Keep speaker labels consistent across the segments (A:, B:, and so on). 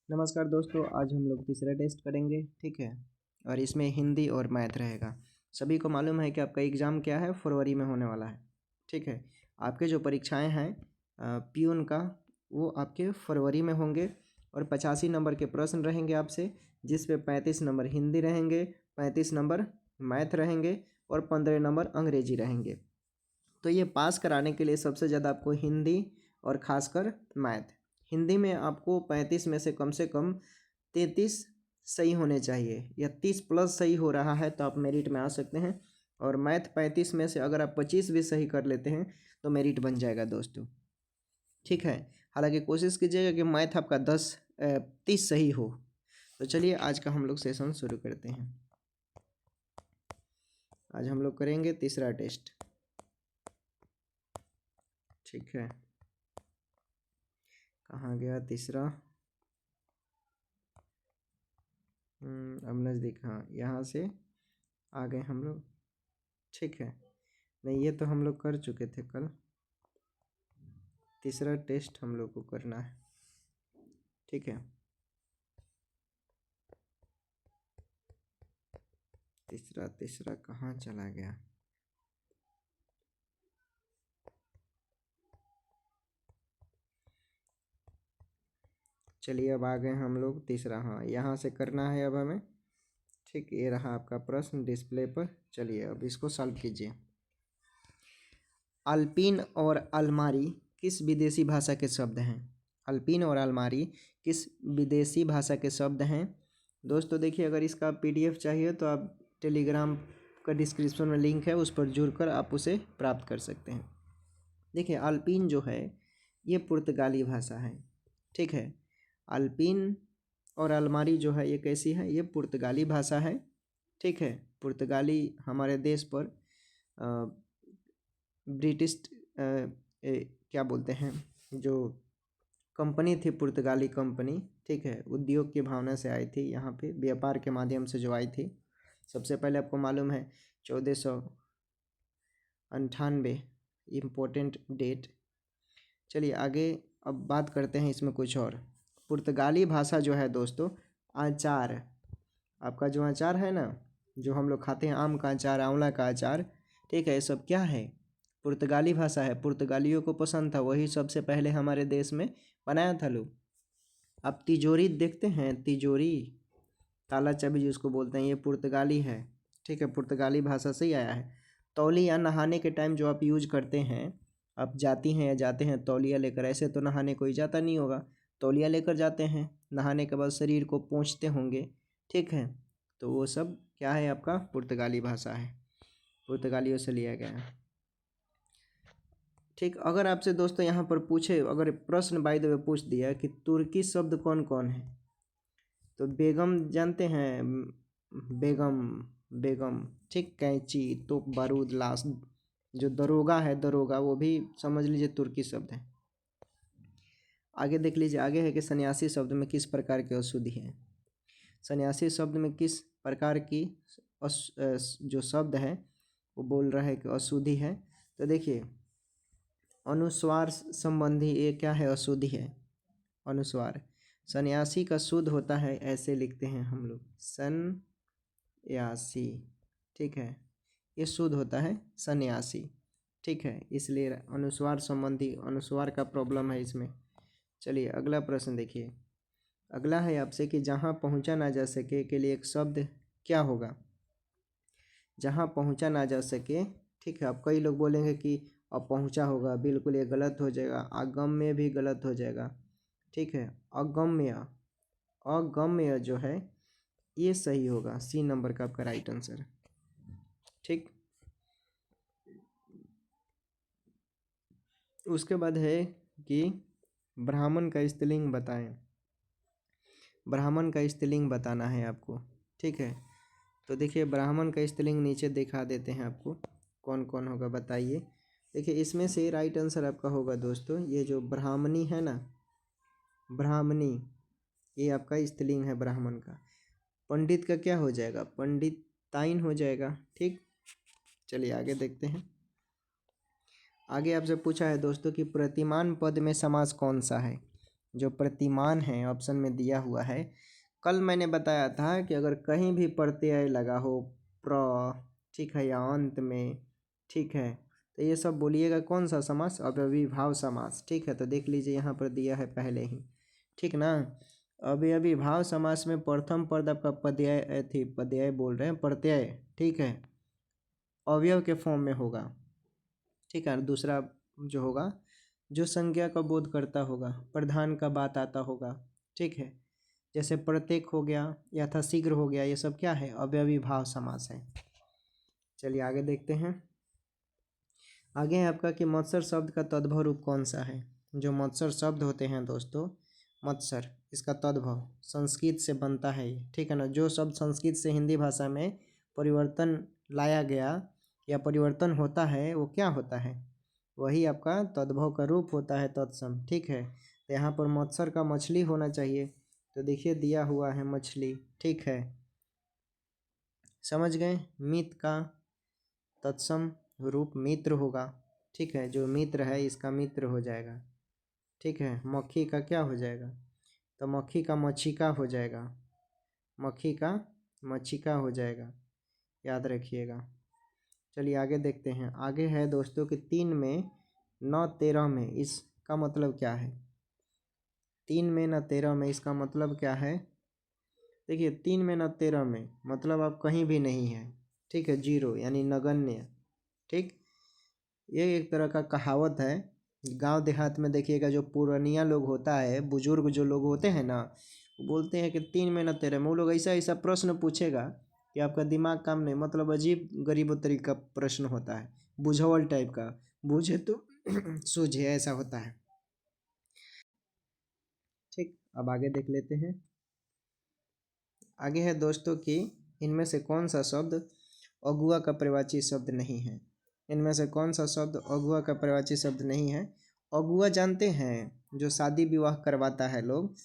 A: नमस्कार दोस्तों, आज हम लोग तीसरा टेस्ट करेंगे। ठीक है, और इसमें हिंदी और मैथ रहेगा। सभी को मालूम है कि आपका एग्ज़ाम क्या है, फरवरी में होने वाला है। ठीक है, आपके जो परीक्षाएं हैं प्यून का, वो आपके फरवरी में होंगे और 85 नंबर के प्रश्न रहेंगे आपसे, जिस पे 35 नंबर हिंदी रहेंगे, 35 नंबर मैथ रहेंगे और 15 नंबर अंग्रेजी रहेंगे। तो ये पास कराने के लिए सबसे ज़्यादा आपको हिंदी और ख़ासकर मैथ, हिंदी में आपको 35 में से कम 33 सही होने चाहिए, या 30 प्लस सही हो रहा है तो आप मेरिट में आ सकते हैं। और मैथ 35 में से अगर आप 25 भी सही कर लेते हैं तो मेरिट बन जाएगा दोस्तों। ठीक है, हालांकि कोशिश कीजिएगा कि मैथ आपका 30 सही हो। तो चलिए आज का हम लोग सेशन शुरू करते हैं। आज हम लोग करेंगे तीसरा टेस्ट। ठीक है, कहाँ गया तीसरा? अब नज़दीक, हाँ यहाँ से आ गए हम लोग। ठीक है, नहीं ये तो हम लोग कर चुके थे कल। तीसरा टेस्ट हम लोग को करना है। ठीक है, तीसरा कहाँ चला गया? चलिए अब आ गए हम लोग तीसरा। हाँ, यहाँ से करना है अब हमें। ठीक, ये रहा आपका प्रश्न डिस्प्ले पर। चलिए अब इसको सॉल्व कीजिए। अल्पिन और अलमारी किस विदेशी भाषा के शब्द हैं? अल्पिन और अलमारी किस विदेशी भाषा के शब्द हैं? दोस्तों देखिए, अगर इसका PDF चाहिए तो आप टेलीग्राम का डिस्क्रिप्शन में लिंक है, उस पर जुड़कर आप उसे प्राप्त कर सकते हैं। देखिए, अल्पिन जो है ये पुर्तगाली भाषा है। ठीक है, अल्पिन और अलमारी जो है ये कैसी है? ये पुर्तगाली भाषा है। ठीक है, पुर्तगाली हमारे देश पर ब्रिटिश क्या बोलते हैं, जो कंपनी थी, पुर्तगाली कंपनी। ठीक है, उद्योग की भावना से आई थी, यहाँ पे व्यापार के माध्यम से जो आई थी। सबसे पहले आपको मालूम है 1498 इम्पोर्टेंट डेट। चलिए आगे अब बात करते हैं इसमें कुछ और। पुर्तगाली भाषा जो है दोस्तों, अचार, आपका जो अचार है ना, जो हम लोग खाते हैं, आम का अचार, आंवला का अचार, ठीक है, ये सब क्या है? पुर्तगाली भाषा है। पुर्तगालियों को पसंद था, वही सबसे पहले हमारे देश में बनाया था लोग। आप तिजोरी देखते हैं, तिजोरी, ताला चाबी जिसको बोलते हैं, ये पुर्तगाली है। ठीक है, पुर्तगाली भाषा से ही आया है। तौलिया, नहाने के टाइम जो आप यूज करते हैं, आप जाती हैं या जाते हैं तौलिया लेकर, ऐसे तो नहाने कोई जाता नहीं होगा, तौलिया लेकर जाते हैं, नहाने के बाद शरीर को पोंछते होंगे। ठीक है, तो वो सब क्या है? आपका पुर्तगाली भाषा है, पुर्तगालियों से लिया गया है। ठीक, अगर आपसे दोस्तों यहाँ पर पूछे, अगर प्रश्न बाय द वे पूछ दिया कि तुर्की शब्द कौन कौन है, तो बेगम जानते हैं, बेगम, बेगम, ठीक, कैंची, तोप, बारूद, लाश। जो दरोगा है, दरोगा, वो भी समझ लीजिए तुर्की शब्द है। आगे देख लीजिए, आगे है कि सन्यासी शब्द में किस प्रकार की अशुद्धि है? सन्यासी शब्द में किस प्रकार की जो शब्द है वो बोल रहा है कि अशुद्धि है? तो देखिए, अनुस्वार संबंधी ये क्या है? अशुद्धि है, अनुस्वार। सन्यासी का शुद्ध होता है, ऐसे लिखते हैं हम लोग, सन्यासी। ठीक है, ये शुद्ध होता है सन्यासी। ठीक है, इसलिए अनुस्वार संबंधी, अनुस्वार का प्रॉब्लम है इसमें। चलिए अगला प्रश्न देखिए। अगला है आपसे कि जहाँ पहुँचा ना जा सके के लिए एक शब्द क्या होगा? जहाँ पहुँचा ना जा सके, ठीक है, अब कई लोग बोलेंगे कि अब पहुँचा होगा, बिल्कुल ये गलत हो जाएगा, अगम्य भी गलत हो जाएगा। ठीक है, अगम्य, अगम्य जो है ये सही होगा, C नंबर का आपका राइट आंसर। ठीक, उसके बाद है कि ब्राह्मण का स्त्रीलिंग बताएं। ब्राह्मण का स्त्रीलिंग बताना है आपको। ठीक है, तो देखिए ब्राह्मण का स्त्रीलिंग नीचे दिखा देते हैं आपको, कौन कौन होगा बताइए। देखिए इसमें से राइट आंसर आपका होगा दोस्तों, ये जो ब्राह्मणी है ना, ब्राह्मणी, ये आपका स्त्रीलिंग है ब्राह्मण का। पंडित का क्या हो जाएगा? पंडिताइन हो जाएगा। ठीक, चलिए आगे देखते हैं। आगे आपसे पूछा है दोस्तों कि प्रतिमान पद में समास कौन सा है? जो प्रतिमान है ऑप्शन में दिया हुआ है। कल मैंने बताया था कि अगर कहीं भी प्रत्यय लगा हो प्र, ठीक है, या अंत में, ठीक है, तो ये सब बोलिएगा कौन सा समास, अव्ययीभाव समास। ठीक है, तो देख लीजिए यहाँ पर दिया है पहले ही, ठीक ना। अव्ययीभाव समास में प्रथम पद आपका पद्याय थी, पद्याय बोल रहे हैं, प्रत्यय, ठीक है, अवयव के फॉर्म में होगा, ठीक है। दूसरा जो होगा जो संज्ञा का बोध करता होगा, प्रधान का बात आता होगा, ठीक है, जैसे प्रत्येक हो गया, यथाशीघ्र हो गया, ये सब क्या है, अव्ययीभाव समास है। चलिए आगे देखते हैं। आगे है आपका कि मत्सर शब्द का तद्भव रूप कौन सा है। जो मत्सर शब्द होते हैं दोस्तों, मत्सर, इसका तद्भव संस्कृत से बनता है ये, ठीक है ना। जो शब्द संस्कृत से हिंदी भाषा में परिवर्तन लाया गया या परिवर्तन होता है वो क्या होता है, वही आपका तद्भव का रूप होता है, तत्सम, ठीक है। तो यहाँ पर मत्सर का मछली होना चाहिए, तो देखिए दिया हुआ है मछली, ठीक है, समझ गए। मित का तत्सम रूप मित्र होगा, ठीक है, जो मित्र है इसका मित्र हो जाएगा, ठीक है। मक्खी का क्या हो जाएगा, तो मक्खी का मच्छिका हो जाएगा, मक्खी का मच्छिका हो जाएगा, याद रखिएगा। चलिए आगे देखते हैं। आगे है दोस्तों कि 3 में 9 13 में, इसका मतलब क्या है। 3 में न 13 में इसका मतलब क्या है। देखिए 3 में न 13 में मतलब आप कहीं भी नहीं है, ठीक है, जीरो यानी नगण्य, ठीक। ये एक तरह का कहावत है। गांव देहात में देखिएगा जो पुरानिया लोग होता है, बुजुर्ग जो लोग होते हैं ना, वो बोलते हैं कि 3 में न 13 में। वो लोग ऐसा ऐसा प्रश्न पूछेगा कि आपका दिमाग काम नहीं, मतलब अजीब गरीब तरीका प्रश्न होता है, बुझावल टाइप का, बूझे तो सूझे, ऐसा होता है, ठीक। अब आगे देख लेते हैं। आगे है दोस्तों कि इनमें से कौन सा शब्द अगुआ का प्रवाची शब्द नहीं है। इनमें से कौन सा शब्द अगुआ का प्रवाची शब्द नहीं है। अगुआ जानते हैं, जो शादी विवाह करवाता है लोग,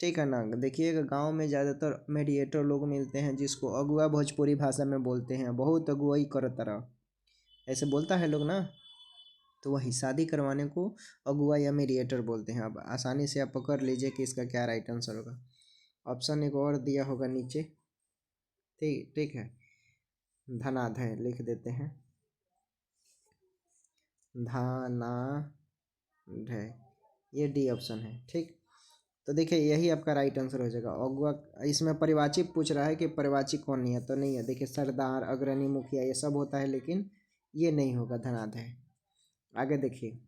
A: ठीक है ना। देखिएगा गांव में ज़्यादातर मेडिएटर लोग मिलते हैं, जिसको अगुआ भोजपुरी भाषा में बोलते हैं, बहुत अगुवाई करो तरह, ऐसे बोलता है लोग ना। तो वही शादी करवाने को अगुआ या मीडिएटर बोलते हैं। अब आसानी से आप पकड़ लीजिए कि इसका क्या राइट आंसर होगा। ऑप्शन एक और दिया होगा नीचे, ठीक ठीक है, धनाधय लिख देते हैं, धनाधय, ये डी ऑप्शन है, ठीक। तो देखिए यही आपका राइट आंसर हो जाएगा अगुआ। इसमें परिवाची पूछ रहा है कि परिवाची कौन नहीं है, तो नहीं है। देखिए सरदार, अग्रणी, मुखिया ये सब होता है, लेकिन ये नहीं होगा धनाधय। आगे देखिए,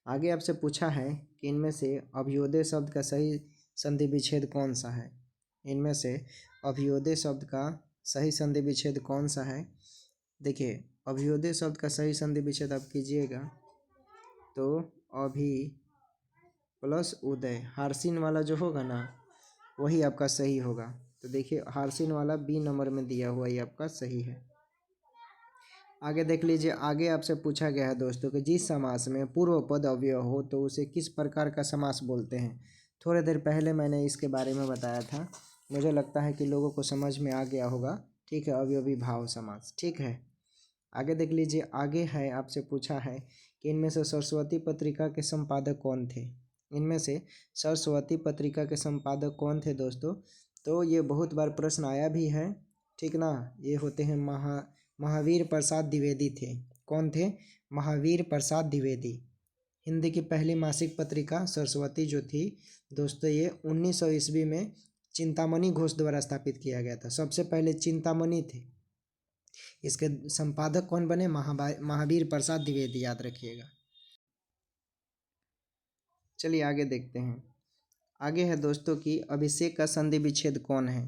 A: आगे आपसे पूछा है कि इनमें से अभियोदय शब्द का सही संधि विच्छेद कौन सा है। इनमें से अभियोदय शब्द का सही संधि विच्छेद कौन सा है। देखिए अभियोदय शब्द का सही संधि विच्छेद आप कीजिएगा तो अभी प्लस उदय, हारसीन वाला जो होगा ना वही आपका सही होगा। तो देखिए हारसीन वाला बी नंबर में दिया हुआ ये आपका सही है। आगे देख लीजिए, आगे आपसे पूछा गया है दोस्तों कि जिस समास में पूर्व पद अव्यय हो तो उसे किस प्रकार का समास बोलते हैं। थोड़ी देर पहले मैंने इसके बारे में बताया था, मुझे लगता है कि लोगों को समझ में आ गया होगा, ठीक है, अवयवी भाव समास, ठीक है। आगे देख लीजिए, आगे है आपसे पूछा है कि इनमें से सरस्वती पत्रिका के संपादक कौन थे। इनमें से सरस्वती पत्रिका के संपादक कौन थे दोस्तों, तो ये बहुत बार प्रश्न आया भी है, ठीक ना। ये होते हैं महावीर प्रसाद द्विवेदी थे। कौन थे, महावीर प्रसाद द्विवेदी। हिंदी की पहली मासिक पत्रिका सरस्वती जो थी दोस्तों, ये 1900 ईस्वी में चिंतामणि घोष द्वारा स्थापित किया गया था। सबसे पहले चिंतामणि थे, इसके संपादक कौन बने, महावीर प्रसाद द्विवेदी, याद रखिएगा। चलिए आगे देखते हैं। आगे है दोस्तों कि अभिषेक का संधि विच्छेद कौन है।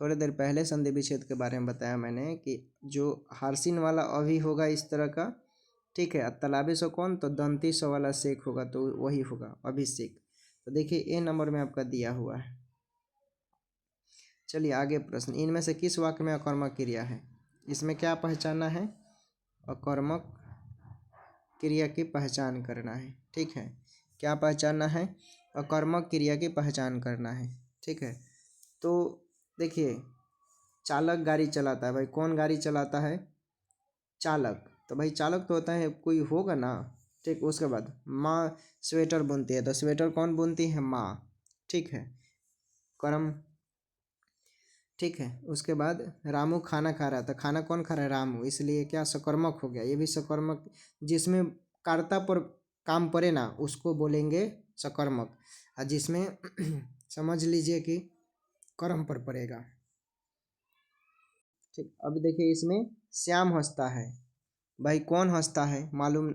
A: थोड़ी देर पहले संधि विच्छेद के बारे में बताया मैंने कि जो हारसीन वाला अभी होगा इस तरह का, ठीक है, तलाबे सो कौन, तो दंती सो वाला शेख होगा, तो वही होगा अभिषेक। तो देखिए ए नंबर में आपका दिया हुआ है। चलिए आगे प्रश्न, इनमें से किस वाक्य में अकर्मक क्रिया है। इसमें क्या पहचानना है, अकर्मक क्रिया की पहचान करना है, ठीक है। क्या पहचानना है, अकर्मक क्रिया की पहचान करना है, ठीक है। तो देखिए चालक गाड़ी चलाता है, भाई कौन गाड़ी चलाता है, चालक। तो भाई चालक तो होता है कोई होगा ना, ठीक। उसके बाद माँ स्वेटर बुनती है, तो स्वेटर कौन बुनती है? माँ, ठीक है। कर्म, ठीक है। उसके बाद रामू खाना खा रहा था, खाना कौन खा रहा है? रामू, इसलिए क्या सकर्मक हो गया, ये भी सकर्मक। जिसमें कर्ता पर काम पड़े ना उसको बोलेंगे सकर्मक, और जिसमें समझ लीजिए कि कर्म पर पड़ेगा, ठीक। अब देखिए इसमें श्याम हंसता है, भाई कौन हंसता है? मालूम,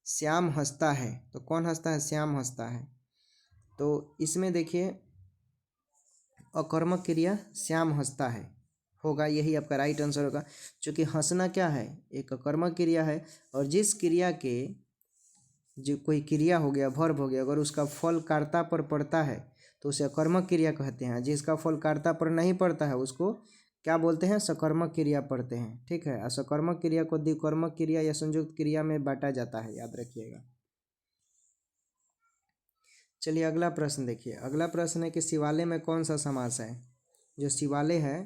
A: श्याम हंसता है, तो कौन हंसता है? श्याम हंसता है। तो इसमें देखिए अकर्मक क्रिया श्याम हंसता है होगा, यही आपका राइट आंसर होगा। क्योंकि हंसना क्या है? एक अकर्मक क्रिया है, और जिस क्रिया के जो कोई क्रिया हो गया, वर्ब हो गया, अगर उसका फल कर्ता पर पड़ता है तो उसे अकर्मक क्रिया कहते हैं। जिसका फल कर्ता पर नहीं पड़ता है उसको क्या बोलते हैं? सकर्मक क्रिया पढ़ते हैं, ठीक है। और सकर्मक क्रिया को द्विकर्मक क्रिया या संयुक्त क्रिया में बांटा जाता है, याद रखिएगा। चलिए अगला प्रश्न देखिए। अगला प्रश्न है कि शिवालय में कौन सा समास है? जो शिवालय है,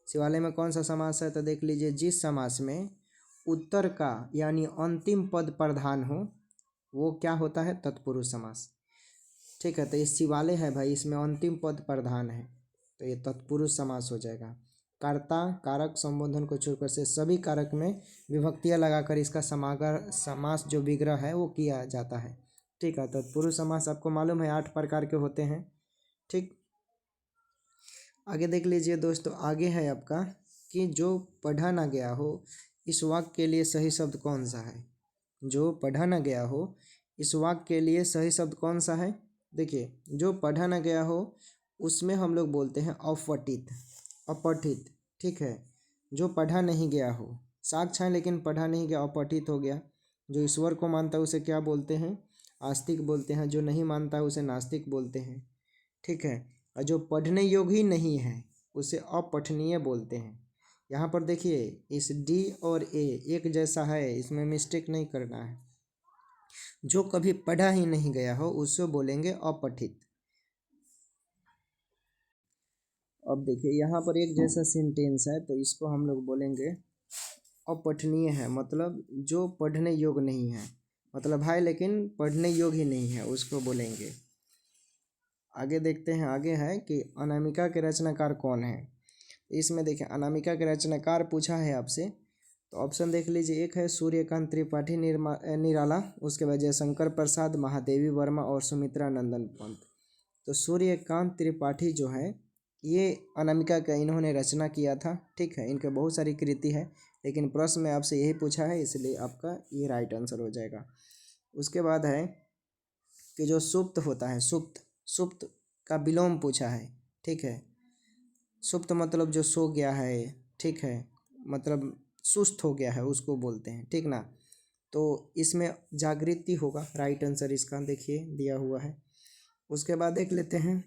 A: शिवालय में कौन सा समास है? तो देख लीजिए, जिस समास में उत्तर का यानी अंतिम पद प्रधान हो वो क्या होता है? तत्पुरुष समास, ठीक है। तो ये शिवालय है भाई, इसमें अंतिम पद प्रधान है, तो ये तत्पुरुष समास हो जाएगा। कर्ता कारक संबोधन को छोड़कर से सभी कारक में विभक्तियां लगाकर इसका समागर समास जो विग्रह है वो किया जाता है, ठीक है। तत्पुरुष समास आपको मालूम है 8 प्रकार के होते हैं, ठीक। आगे देख लीजिए दोस्तों, आगे है आपका कि जो पढ़ा ना गया हो इस वाक्य के लिए सही शब्द कौन सा है? जो पढ़ा ना गया हो इस वाक्य के लिए सही शब्द कौन सा है? देखिए, जो पढ़ा ना गया हो उसमें हम लोग बोलते हैं अपठित, अपठित, ठीक है। जो पढ़ा नहीं गया हो, साक्ष्य है लेकिन पढ़ा नहीं गया, अपठित हो गया। जो ईश्वर को मानता है उसे क्या बोलते हैं? आस्तिक बोलते हैं। जो नहीं मानता है उसे नास्तिक बोलते हैं, ठीक है। और जो पढ़ने योग्य ही नहीं है उसे अपठनीय बोलते हैं। यहाँ पर देखिए इस डी और ए एक जैसा है, इसमें मिस्टेक नहीं करना है। जो कभी पढ़ा ही नहीं गया हो उसको बोलेंगे अपठित। अब देखिए यहाँ पर एक जैसा सेंटेंस है तो इसको हम लोग बोलेंगे अपठनीय है, मतलब जो पढ़ने योग्य नहीं है, मतलब है लेकिन पढ़ने योग्य ही नहीं है, उसको बोलेंगे। आगे देखते हैं, आगे है कि अनामिका के रचनाकार कौन है। इसमें देखिए अनामिका के रचनाकार पूछा है आपसे, तो ऑप्शन देख लीजिए। एक है सूर्यकांत त्रिपाठी निराला, उसके बाद जयशंकर प्रसाद, महादेवी वर्मा और सुमित्रा नंदन पंत। तो सूर्यकांत त्रिपाठी जो है ये अनामिका का इन्होंने रचना किया था, ठीक है। इनके बहुत सारी कृति है लेकिन प्रश्न में आपसे यही पूछा है इसलिए आपका ये राइट आंसर हो जाएगा। उसके बाद है कि जो सुप्त होता है, सुप्त, सुप्त का विलोम पूछा है, ठीक है। सुप्त मतलब जो सो गया है, ठीक है, मतलब सुस्त हो गया है उसको बोलते हैं, ठीक ना। तो इसमें जागृति होगा राइट आंसर इसका, देखिए दिया हुआ है। उसके बाद देख लेते हैं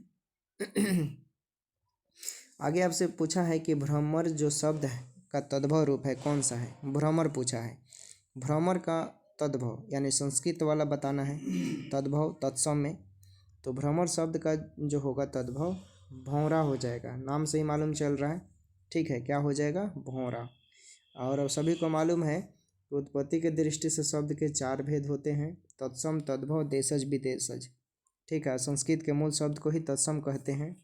A: आगे आपसे पूछा है कि भ्रमर जो शब्द है का तद्भव रूप है कौन सा है? भ्रमर पूछा है। भ्रमर का तद्भव यानी संस्कृत वाला बताना है, तद्भव तत्सम में। तो भ्रमर शब्द का जो होगा तद्भव भौंरा हो जाएगा, नाम से ही मालूम चल रहा है, ठीक है। क्या हो जाएगा? भौंरा। और अब सभी को मालूम है कि उत्पत्ति के दृष्टि से शब्द के 4 भेद होते हैं, तत्सम, तद्भव, देशज, विदेशज, ठीक है। संस्कृत के मूल शब्द को ही तत्सम कहते हैं।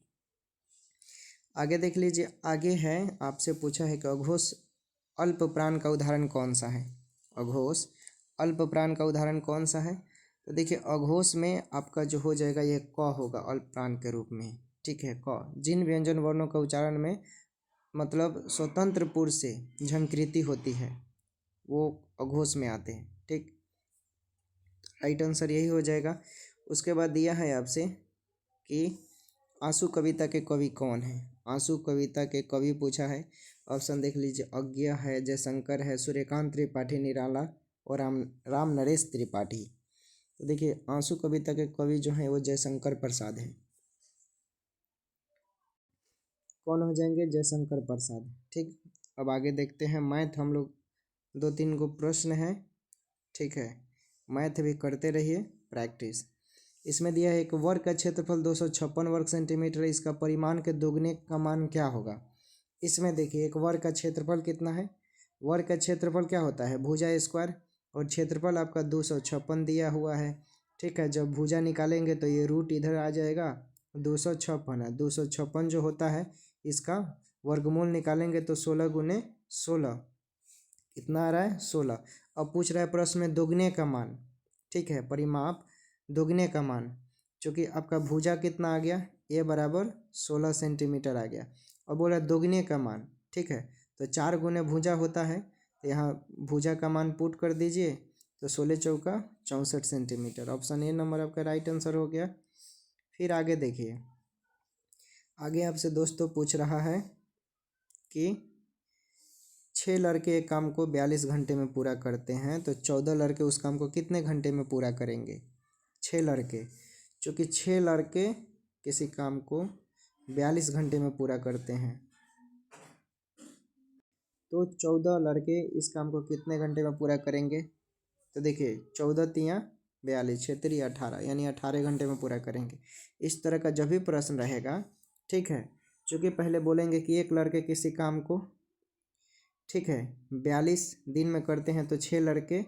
A: आगे देख लीजिए, आगे है आपसे पूछा है कि अघोष अल्प प्राण का उदाहरण कौन सा है? अघोष अल्प प्राण का उदाहरण कौन सा है? तो देखिए अघोष में आपका जो हो जाएगा ये क होगा अल्प प्राण के रूप में, ठीक है। क जिन व्यंजन वर्णों का उच्चारण में मतलब स्वतंत्र पुर से झंकृति होती है वो अघोष में आते हैं, ठीक। राइट आंसर यही हो जाएगा। उसके बाद दिया है आपसे कि आंसू कविता के कवि कौन है? आंसू कविता के कवि पूछा है। ऑप्शन देख लीजिए, अज्ञ है, जयशंकर है, सूर्यकांत त्रिपाठी निराला और राम नरेश त्रिपाठी। तो देखिए आंसू कविता के कवि जो हैं वो जयशंकर प्रसाद हैं। कौन हो जाएंगे? जयशंकर प्रसाद, ठीक। अब आगे देखते हैं मैथ, हम लोग 2-3 गो प्रश्न है, ठीक है। मैथ भी करते रहिए प्रैक्टिस। इसमें दिया है एक वर्ग का क्षेत्रफल 256 वर्ग सेंटीमीटर है, इसका परिमाण के दोगुने का मान क्या होगा? इसमें देखिए एक वर्ग का क्षेत्रफल कितना है? वर्ग का क्षेत्रफल क्या होता है? भुजा स्क्वायर, और क्षेत्रफल आपका 256 दिया हुआ है। ठीक है, जब भुजा निकालेंगे तो ये रूट इधर आ जाएगा, 256 है, 256 जो होता है इसका वर्गमूल निकालेंगे तो 16 गुने 16 कितना आ रहा है 16। अब पूछ रहा है प्रश्न में दोगुने का मान। ठीक है, परिमाप दोगुने का मान, चूँकि आपका भुजा कितना आ गया, ए बराबर 16 सेंटीमीटर आ गया। अब बोला दोगुने का मान। ठीक है, तो 4 गुने भुजा होता है, तो यहाँ भुजा का मान पुट कर दीजिए, तो 16 चौका 64 सेंटीमीटर। ऑप्शन ए नंबर आपका राइट आंसर हो गया। फिर आगे देखिए, आगे आपसे दोस्तों पूछ रहा है कि 6 लड़के एक काम को 42 घंटे में पूरा करते हैं, तो 14 लड़के उस काम को कितने घंटे में पूरा करेंगे। 6 लड़के, चूँकि 6 लड़के किसी काम को 42 घंटे में पूरा करते हैं, तो 14 लड़के इस काम को कितने घंटे में पूरा करेंगे। तो देखिए 14 तियाँ 42, 6 18, यानी 18 घंटे में पूरा करेंगे। इस तरह का जब भी प्रश्न रहेगा, ठीक है, चूँकि पहले बोलेंगे कि एक लड़के किसी काम को, ठीक है, 42 दिन में करते हैं, तो 6 लड़के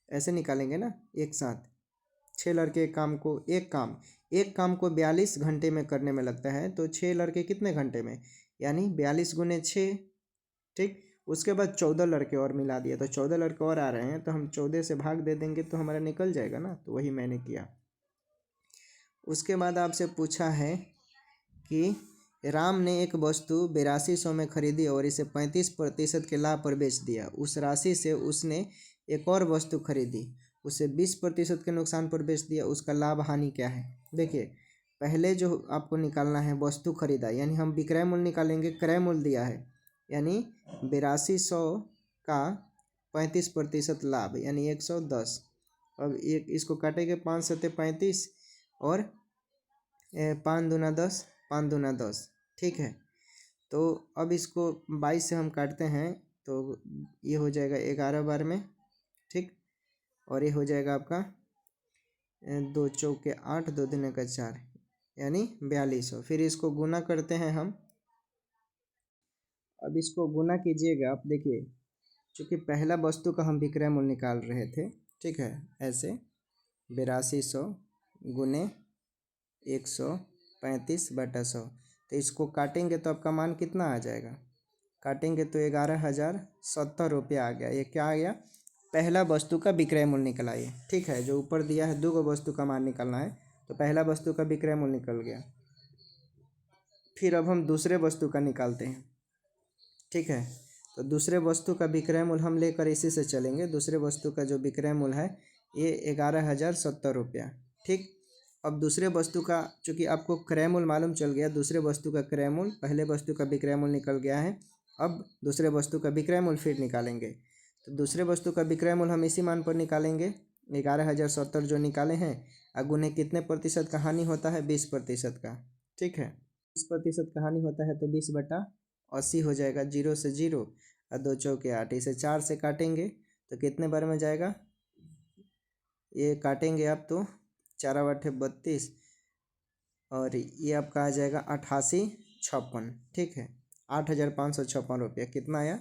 A: ऐसे निकालेंगे ना एक साथ। 6 लड़के एक काम को 42 घंटे में करने में लगता है, तो 6 लड़के कितने घंटे में, यानी 42 गुने 6। ठीक, उसके बाद 14 लड़के और मिला दिया, तो 14 लड़के और आ रहे हैं, तो हम 14 से भाग दे देंगे तो हमारा निकल जाएगा ना, तो वही मैंने किया। उसके बाद आपसे पूछा है कि राम ने एक वस्तु 8200 में खरीदी और इसे 35% के लाभ पर बेच दिया। उस राशि से उसने एक और वस्तु खरीदी, उसे 20% के नुकसान पर बेच दिया, उसका लाभ हानि क्या है। देखिए पहले जो आपको निकालना है वस्तु खरीदा, यानी हम विक्रय मूल्य निकालेंगे, क्रय मूल्य दिया है, यानी 8200 का 35% लाभ यानी 110। अब एक इसको काटेंगे, 5 सत्ते 35 और 5 दूना 10, 5 दूना 10। ठीक है, तो अब इसको 22 से हम काटते हैं, तो ये हो जाएगा 11 बार में। ठीक, और ये हो जाएगा आपका 2 चौके 8, 2 दूने का 4, यानी 4200। फिर इसको गुना करते हैं हम। अब इसको गुना कीजिएगा, आप देखिए चूँकि पहला वस्तु का हम विक्रय मूल्य निकाल रहे थे, ठीक है, ऐसे 8200 गुने 135/100, तो इसको काटेंगे तो आपका मान कितना आ जाएगा, काटेंगे तो 11,070 रुपया आ गया। ये क्या आ गया, पहला वस्तु का विक्रय मूल्य निकला ये। ठीक है, जो ऊपर दिया है 2 वस्तु का मान निकालना है, तो पहला वस्तु का विक्रय मूल्य निकल गया। फिर अब हम दूसरे वस्तु का निकालते हैं। ठीक है, तो दूसरे वस्तु का विक्रय मूल्य हम लेकर इसी से चलेंगे। दूसरे वस्तु का जो विक्रय मूल्य है ये 11,070 रुपया। ठीक, अब दूसरे वस्तु का चूँकि आपको क्रय मूल्य मालूम चल गया, दूसरे वस्तु का क्रय मूल्य, पहले वस्तु का विक्रय मूल्य निकल गया है, अब दूसरे वस्तु का विक्रय मूल्य फिर निकालेंगे। तो दूसरे वस्तु का विक्रय मूल्य हम इसी मान पर निकालेंगे, 11,070 जो निकाले हैं, अगुने कितने प्रतिशत का हानि होता है, 20% का। ठीक है, 20% का हानि होता है, तो 20/80 हो जाएगा, 0 से 0 और 2 चौके 8। इसे 4 से काटेंगे तो कितने बार में जाएगा, ये काटेंगे आप तो 4 8 32, और ये आपका आ जाएगा 8856। ठीक है, 8,556 रुपया कितना आया,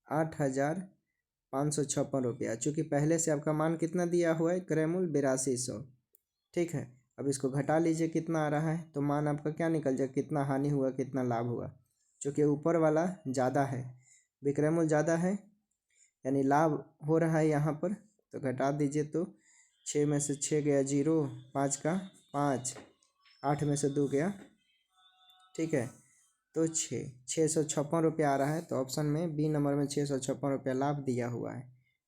A: 8,556 रुपया। चूँकि पहले से आपका मान कितना दिया हुआ है, क्रय मूल्य 8200। ठीक है, अब इसको घटा लीजिए कितना आ रहा है, तो मान आपका क्या निकल जाए, कितना हानि हुआ कितना लाभ हुआ। चूँकि ऊपर वाला ज़्यादा है, विक्रय मूल्य ज़्यादा है, यानी लाभ हो रहा है यहाँ पर, तो घटा दीजिए, तो 6 में से 6 गया 0, 5 का 5, 8 में से 2 गया। ठीक है, तो 656 रुपया आ रहा है, तो ऑप्शन में बी नंबर में 656 रुपया लाभ दिया हुआ है।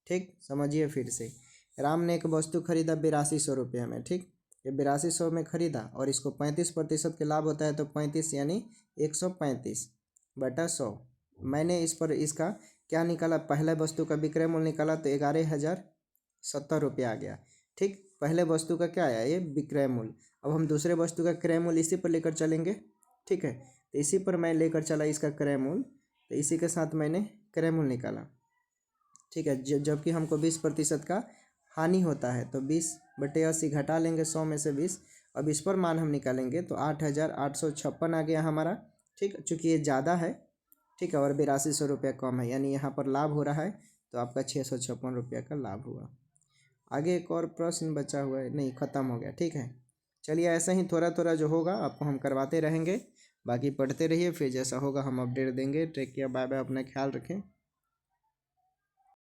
A: ठीक, समझिए फिर से, राम ने एक वस्तु खरीदा 8200 रुपये में। ठीक, ये 8200 में खरीदा और इसको 35% के लाभ होता है, तो 35 यानी 135/100। मैंने इस पर इसका क्या निकाला, पहले वस्तु का विक्रय मूल्य निकाला, तो 11,070 रुपया आ गया। ठीक, पहले वस्तु का क्या आया, ये विक्रय मूल्य। अब हम दूसरे वस्तु का क्रय मूल्य इसी पर लेकर चलेंगे। ठीक है, तो इसी पर मैं लेकर चला इसका क्रय मूल्य, तो इसी के साथ मैंने क्रय मूल्य निकाला। ठीक है, जबकि हमको 20% का हानि होता है, तो 20/80 घटा लेंगे 100 में से 20। अब इस पर मान हम निकालेंगे तो 8,856 आ गया हमारा। ठीक, चूँकि ये ज़्यादा है, ठीक है, और 8200 रुपया कम है, यानी यहाँ पर लाभ हो रहा है, तो आपका 656 रुपया का लाभ हुआ। आगे एक और प्रश्न बचा हुआ है, नहीं ख़त्म हो गया। ठीक है, चलिए ऐसा ही थोड़ा थोड़ा जो होगा आपको हम करवाते रहेंगे, बाकी पढ़ते रहिए, फिर जैसा होगा हम अपडेट देंगे। टेक केयर, बाय बाय, अपना ख्याल रखें।